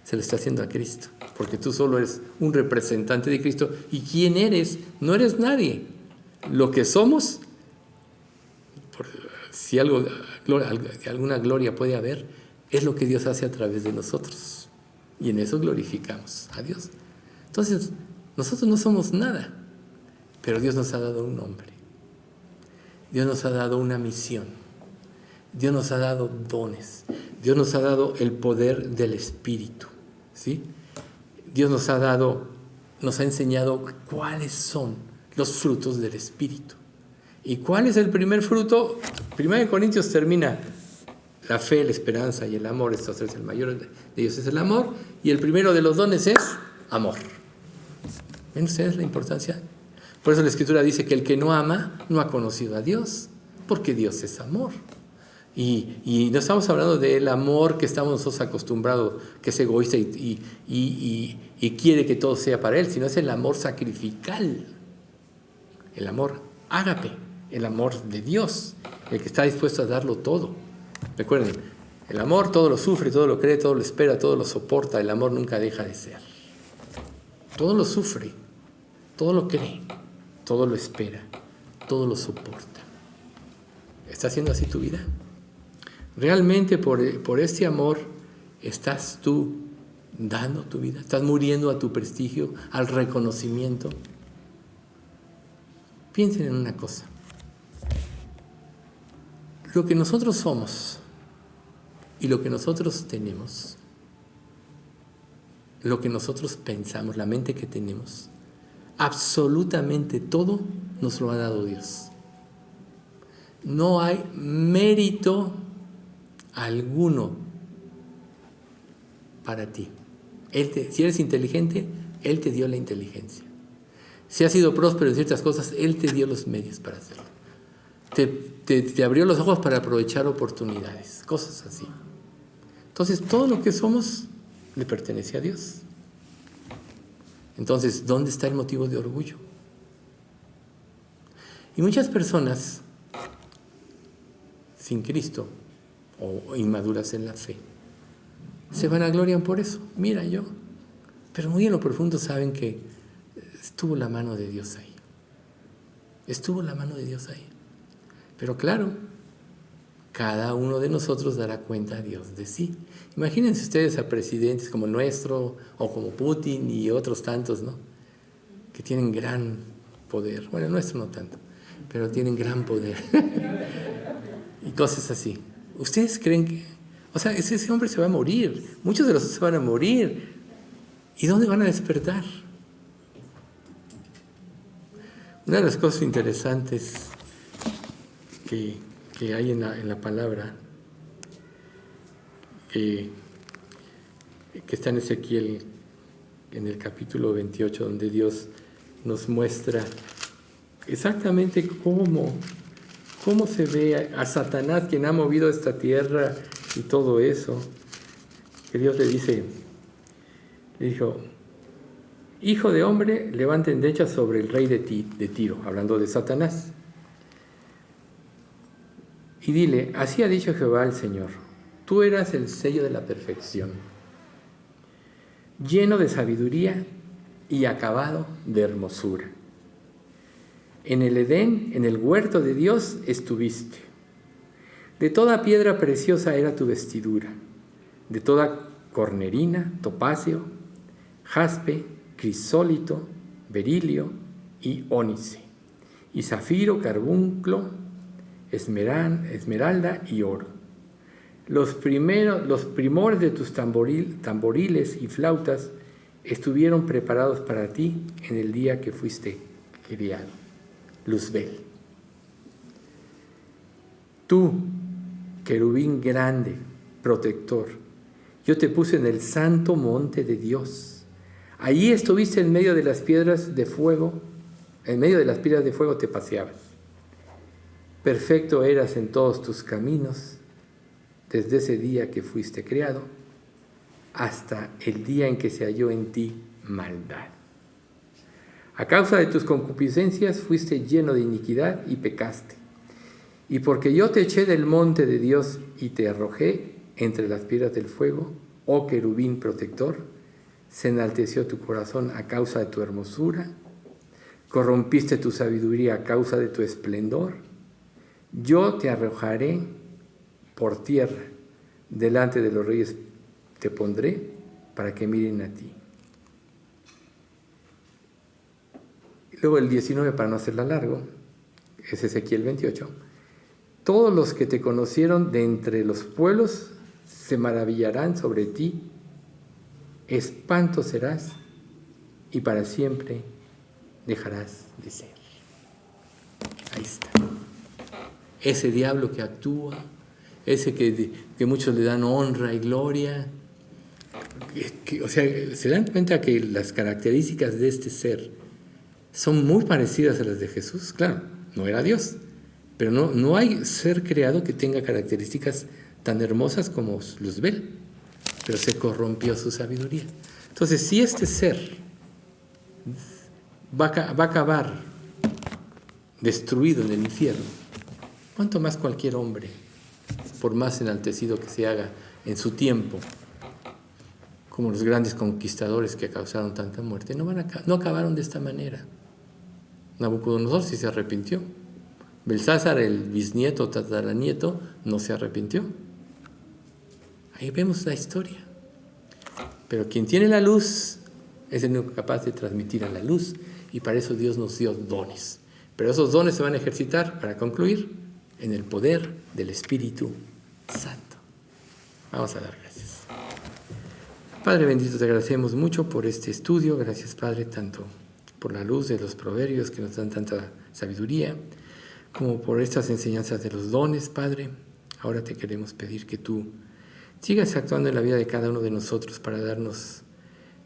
se lo está haciendo a Cristo, porque tú solo eres un representante de Cristo. ¿Y quién eres? No eres nadie. Lo que somos, si alguna gloria puede haber, es lo que Dios hace a través de nosotros. Y en eso glorificamos a Dios. Entonces, nosotros no somos nada, pero Dios nos ha dado un nombre. Dios nos ha dado una misión. Dios nos ha dado dones. Dios nos ha dado el poder del Espíritu, ¿sí? Dios nos ha enseñado cuáles son los frutos del Espíritu. ¿Y cuál es el primer fruto? 1 Corintios termina: la fe, la esperanza y el amor. Estos tres, el mayor de ellos es el amor. Y el primero de los dones es amor. ¿Ven ustedes la importancia? Por eso la Escritura dice que el que no ama no ha conocido a Dios, porque Dios es amor. Y no estamos hablando del amor que estamos nosotros acostumbrados, que es egoísta y quiere que todo sea para Él, sino es el amor sacrificial, el amor ágape, el amor de Dios, el que está dispuesto a darlo todo. Recuerden, el amor todo lo sufre, todo lo cree, todo lo espera, todo lo soporta. El amor nunca deja de ser. Todo lo sufre, todo lo cree, todo lo espera, todo lo soporta. ¿Está siendo así tu vida? ¿Realmente por este amor estás tú dando tu vida? ¿Estás muriendo a tu prestigio, al reconocimiento? Piensen en una cosa. Lo que nosotros somos y lo que nosotros tenemos, lo que nosotros pensamos, la mente que tenemos, absolutamente todo nos lo ha dado Dios. No hay mérito alguno para ti. Si eres inteligente, Él te dio la inteligencia. Si has sido próspero en ciertas cosas, Él te dio los medios para hacerlo. Te abrió los ojos para aprovechar oportunidades, cosas así. Entonces, todo lo que somos le pertenece a Dios. Entonces, ¿dónde está el motivo de orgullo? Y muchas personas sin Cristo o inmaduras en la fe se vanaglorian por eso. Mira yo, pero muy en lo profundo saben que estuvo la mano de Dios ahí. Estuvo la mano de Dios ahí. Pero claro, cada uno de nosotros dará cuenta a Dios de sí. Imagínense ustedes a presidentes como nuestro, o como Putin y otros tantos, ¿no?, que tienen gran poder. Bueno, nuestro no tanto, pero tienen gran poder. Y cosas así. ¿Ustedes creen que...? O sea, ese hombre se va a morir. Muchos de los otros se van a morir. ¿Y dónde van a despertar? Una de las cosas interesantes que hay en la palabra, que está en Ezequiel, en el capítulo 28, donde Dios nos muestra exactamente cómo se ve a Satanás, quien ha movido esta tierra y todo eso. Que Dios le dijo: hijo de hombre, levanta endecha sobre el rey de Tiro, hablando de Satanás. Y dile: así ha dicho Jehová el Señor, tú eras el sello de la perfección, lleno de sabiduría y acabado de hermosura. En el Edén, en el huerto de Dios, estuviste. De toda piedra preciosa era tu vestidura, de toda cornerina, topacio, jaspe, crisólito, berilio y ónice, y zafiro, carbunclo, esmeralda y oro. Los primores de tus tamboriles y flautas estuvieron preparados para ti en el día que fuiste criado. Luzbel. Tú, querubín grande, protector, yo te puse en el santo monte de Dios. Allí estuviste en medio de las piedras de fuego, en medio de las piedras de fuego te paseabas. Perfecto eras en todos tus caminos, desde ese día que fuiste creado, hasta el día en que se halló en ti maldad. A causa de tus concupiscencias fuiste lleno de iniquidad y pecaste. Y porque yo te eché del monte de Dios y te arrojé entre las piedras del fuego, oh querubín protector, se enalteció tu corazón a causa de tu hermosura, corrompiste tu sabiduría a causa de tu esplendor. Yo te arrojaré por tierra, delante de los reyes te pondré para que miren a ti. Y luego el 19, para no hacerla largo, es Ezequiel 28. Todos los que te conocieron de entre los pueblos se maravillarán sobre ti, espanto serás y para siempre dejarás de ser. Ahí está. Ese diablo que actúa, ese que muchos le dan honra y gloria, o sea, se dan cuenta que las características de este ser son muy parecidas a las de Jesús. Claro, no era Dios, pero no hay ser creado que tenga características tan hermosas como Luzbel, pero se corrompió su sabiduría. Entonces, si este ser va a acabar destruido en el infierno, ¿cuánto más cualquier hombre, por más enaltecido que se haga en su tiempo, como los grandes conquistadores que causaron tanta muerte, no acabaron de esta manera? Nabucodonosor sí se arrepintió. Belsázar, el bisnieto, tataranieto, no se arrepintió. Ahí vemos la historia. Pero quien tiene la luz es el único capaz de transmitir a la luz, y para eso Dios nos dio dones. Pero esos dones se van a ejercitar, para concluir, en el poder del Espíritu Santo. Vamos a dar gracias. Padre bendito, te agradecemos mucho por este estudio. Gracias, Padre, tanto por la luz de los proverbios que nos dan tanta sabiduría, como por estas enseñanzas de los dones, Padre. Ahora te queremos pedir que tú sigas actuando en la vida de cada uno de nosotros para darnos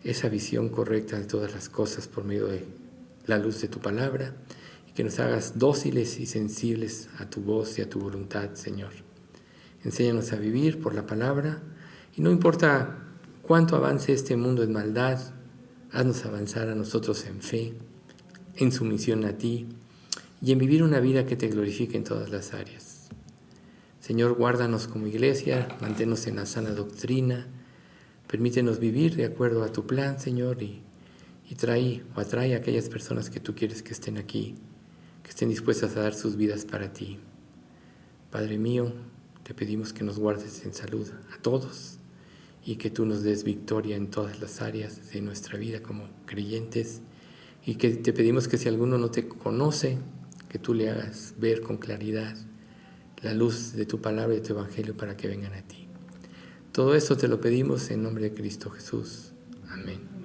esa visión correcta de todas las cosas por medio de la luz de tu palabra, y que nos hagas dóciles y sensibles a tu voz y a tu voluntad, Señor. Enséñanos a vivir por la palabra, y no importa cuánto avance este mundo en maldad, haznos avanzar a nosotros en fe, en sumisión a ti, y en vivir una vida que te glorifique en todas las áreas. Señor, guárdanos como iglesia, manténnos en la sana doctrina, permítenos vivir de acuerdo a tu plan, Señor, y atrae a aquellas personas que tú quieres que estén aquí, que estén dispuestas a dar sus vidas para ti. Padre mío, te pedimos que nos guardes en salud a todos, y que tú nos des victoria en todas las áreas de nuestra vida como creyentes, y que te pedimos que si alguno no te conoce, que tú le hagas ver con claridad la luz de tu palabra y de tu evangelio para que vengan a ti. Todo esto te lo pedimos en nombre de Cristo Jesús. Amén.